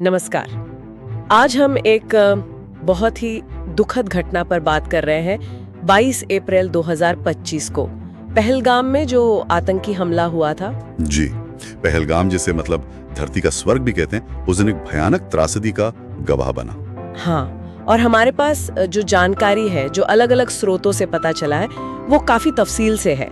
नमस्कार। आज हम एक बहुत ही दुखद घटना पर बात कर रहे हैं। 22 अप्रैल 2025 को पहलगाम में जो आतंकी हमला हुआ था। जी, पहलगाम जिसे मतलब धरती का स्वर्ग भी कहते हैं, उस दिन एक भयानक त्रासदी का गवाह बना। हाँ, और हमारे पास जो जानकारी है, जो अलग अलग स्रोतों से पता चला है, वो काफी तफसील से है।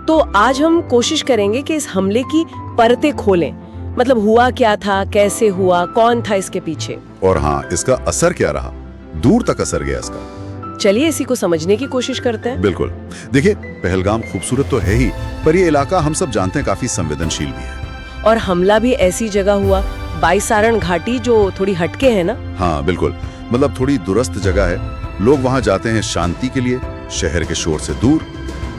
तो आज हम कोशिश करेंगे कि इस हमले की परतें खोलें। मतलब हुआ क्या था, कैसे हुआ, कौन था इसके पीछे, और हाँ, इसका असर क्या रहा, दूर तक असर गया इसका। चलिए इसी को समझने की कोशिश करते हैं। बिल्कुल। देखिए, पहलगाम खूबसूरत तो है ही, पर ये इलाका हम सब जानते हैं काफी संवेदनशील भी है। और हमला भी ऐसी जगह हुआ, बाईसारण घाटी, जो थोड़ी हटके है ना। हाँ बिल्कुल, मतलब थोड़ी दुरस्त जगह है। लोग वहाँ जाते हैं शांति के लिए, शहर के शोर से दूर।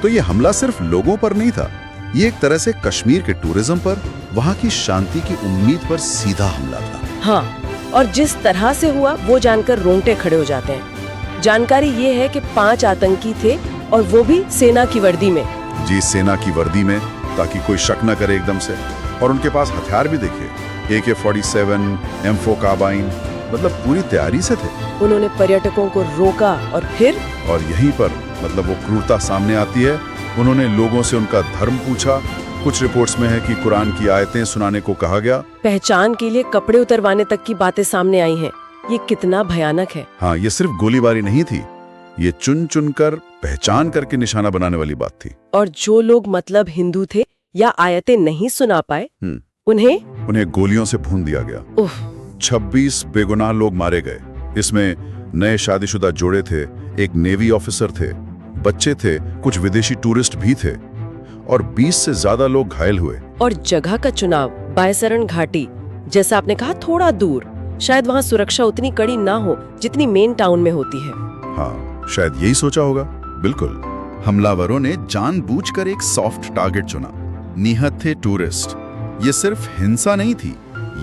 तो ये हमला सिर्फ लोगों पर नहीं था, ये एक तरह से कश्मीर के टूरिज्म पर, वहाँ की शांति की उम्मीद पर सीधा हमला था। हाँ, और जिस तरह से हुआ वो जानकर रोंगटे खड़े हो जाते हैं। जानकारी ये है कि 5 आतंकी थे, और वो भी सेना की वर्दी में। जी, सेना की वर्दी में, ताकि कोई शक न करे एकदम से। और उनके पास हथियार भी देखिए, AK-47, M4 कार्बाइन, मतलब पूरी तैयारी से थे। उन्होंने पर्यटकों को रोका और यहीं पर मतलब वो क्रूरता सामने आती है। उन्होंने लोगों से उनका धर्म पूछा। कुछ रिपोर्ट्स में है कि कुरान की आयतें सुनाने को कहा गया। पहचान के लिए कपड़े उतरवाने तक की बातें सामने आई हैं। ये कितना भयानक है। हाँ, ये सिर्फ गोलीबारी नहीं थी, ये चुन चुन कर पहचान करके निशाना बनाने वाली बात थी। और जो लोग मतलब हिंदू थे या आयतें नहीं सुना पाए, उन्हें गोलियों से भून दिया गया। 26 बेगुनाह लोग मारे गए। इसमें नए शादीशुदा जोड़े थे, एक नेवी ऑफिसर थे, बच्चे थे, कुछ विदेशी टूरिस्ट भी थे, और 20 से ज्यादा लोग घायल हुए। और जगह का चुनाव, बायसरण घाटी, जैसा आपने कहा, थोड़ा दूर। शायद वहाँ सुरक्षा उतनी कड़ी ना हो जितनी मेन टाउन में होती है। हाँ, शायद यही सोचा होगा। बिल्कुल, हमलावरों ने जानबूझकर एक सॉफ्ट टारगेट चुना। निहत थे टूरिस्ट। ये सिर्फ हिंसा नहीं थी,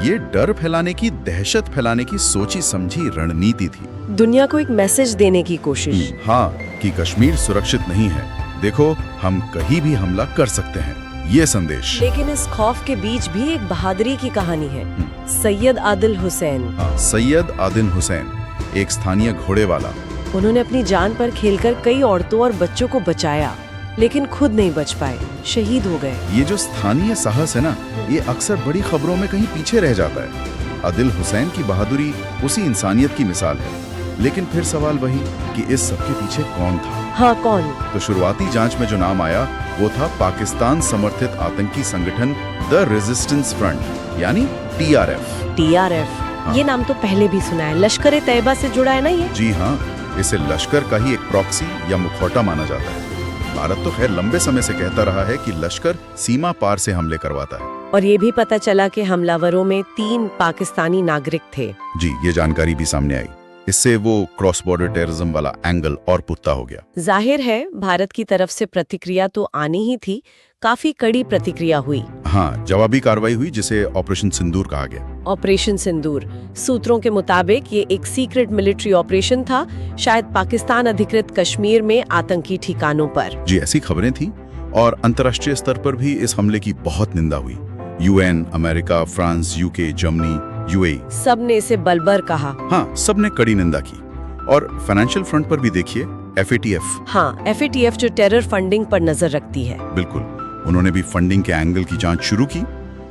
ये डर फैलाने की, दहशत फैलाने की सोची समझी रणनीति थी। दुनिया को एक मैसेज देने की कोशिश। हाँ, कि कश्मीर सुरक्षित नहीं है, देखो हम कहीं भी हमला कर सकते हैं, ये संदेश। लेकिन इस खौफ के बीच भी एक बहादुरी की कहानी है। सैयद आदिल हुसैन। सैयद आदिल हुसैन, एक स्थानीय घोड़े वाला। उन्होंने अपनी जान पर खेलकर कई औरतों और बच्चों को बचाया, लेकिन खुद नहीं बच पाए, शहीद हो गए। ये जो स्थानीय साहस है ना, ये अक्सर बड़ी खबरों में कहीं पीछे रह जाता है। आदिल हुसैन की बहादुरी उसी इंसानियत की मिसाल है। लेकिन फिर सवाल वही कि इस सब के पीछे कौन था। हाँ, कौन? तो शुरुआती जांच में जो नाम आया वो था पाकिस्तान समर्थित आतंकी संगठन द रेजिस्टेंस फ्रंट, यानी TRF। हाँ। ये नाम तो पहले भी सुना है। लश्कर ए तैयबा से जुड़ा है ना ये? जी हाँ, इसे लश्कर का ही एक प्रॉक्सी या मुखौटा माना जाता है। भारत तो खैर लंबे समय से कहता रहा है कि लश्कर सीमा पार से हमले करवाता है। और ये भी पता चला कि हमलावरों में 3 पाकिस्तानी नागरिक थे। जी, ये जानकारी भी सामने आई। इससे वो क्रॉस बॉर्डर टेररिज्म वाला एंगल और पुख्ता हो गया। जाहिर है भारत की तरफ से प्रतिक्रिया तो आनी ही थी। काफी कड़ी प्रतिक्रिया हुई। हाँ, जवाबी कार्रवाई हुई, जिसे ऑपरेशन सिंदूर कहा गया। ऑपरेशन सिंदूर, सूत्रों के मुताबिक ये एक सीक्रेट मिलिट्री ऑपरेशन था, शायद पाकिस्तान अधिकृत कश्मीर में आतंकी ठिकानों पर। जी, ऐसी खबरें थी। और अंतर्राष्ट्रीय स्तर पर भी इस हमले की बहुत निंदा हुई। UN, America, France, UK, Germany, UAE, सब ने इसे बलबर कहा। हाँ, सब ने कड़ी निंदा की। और फाइनेंशियल फ्रंट पर भी देखिए, FATF। हाँ, FATF जो टेरर फंडिंग पर नजर रखती है। बिल्कुल, उन्होंने भी फंडिंग के एंगल की जांच शुरू की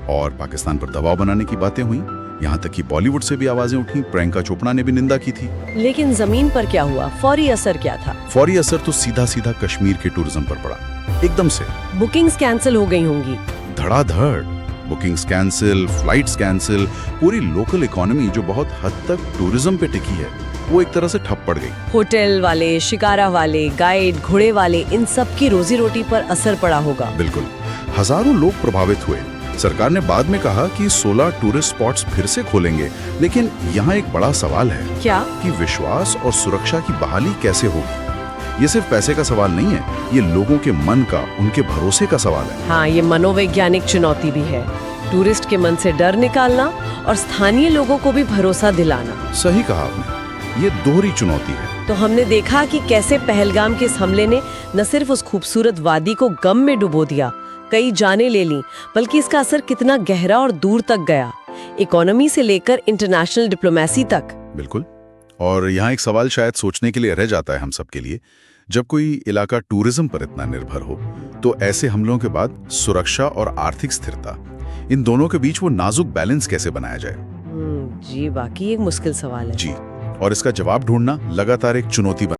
और पाकिस्तान पर दबाव बनाने की बातें हुई। यहाँ तक कि बॉलीवुड से भी आवाजें उठी। प्रियंका चोपड़ा ने भी निंदा की थी। लेकिन जमीन पर क्या हुआ? फौरी असर क्या था? फौरी असर तो सीधा सीधा कश्मीर के टूरिज्म पर पड़ा, एकदम से। बुकिंग्स कैंसिल हो गई होंगी। धड़ाधड़ बुकिंग्स कैंसिल, फ्लाइट्स कैंसिल। पूरी लोकल इकोनॉमी जो बहुत हद तक टूरिज्म पे टिकी है, वो एक तरह से ठप पड़ गई। होटल वाले, शिकारा वाले, गाइड, घोड़े वाले, इन सब की रोजी रोटी पर असर पड़ा होगा। बिल्कुल, हजारों लोग प्रभावित हुए। सरकार ने बाद में कहा कि 16 टूरिस्ट स्पॉट्स फिर से खोलेंगे, लेकिन यहाँ एक बड़ा सवाल है। क्या? कि विश्वास और सुरक्षा की बहाली कैसे होगी। ये सिर्फ पैसे का सवाल नहीं है, ये लोगों के मन का, उनके भरोसे का सवाल है। हाँ, ये मनोवैज्ञानिक चुनौती भी है। टूरिस्ट के मन से डर निकालना और स्थानीय लोगों को भी भरोसा दिलाना। सही कहा आपने, ये दोहरी चुनौती है। तो हमने देखा कि कैसे पहलगाम के इस हमले ने न सिर्फ उस खूबसूरत वादी को गम में डुबो दिया, कई जानें ले ली, बल्कि इसका असर कितना गहरा और दूर तक गया। इकोनॉमी से लेकर इंटरनेशनल डिप्लोमेसी तक। बिल्कुल। और यहाँ एक सवाल शायद सोचने के लिए रह जाता है हम सब के लिए, जब कोई इलाका टूरिज्म पर इतना निर्भर हो, तो ऐसे हमलों के बाद सुरक्षा और आर्थिक स्थिरता, इन दोनों के बीच वो नाजुक बैलेंस कैसे बनाया जाए? जी, वाकई एक मुश्किल सवाल है। जी, और इसका जवाब ढूंढना लगातार एक चुनौती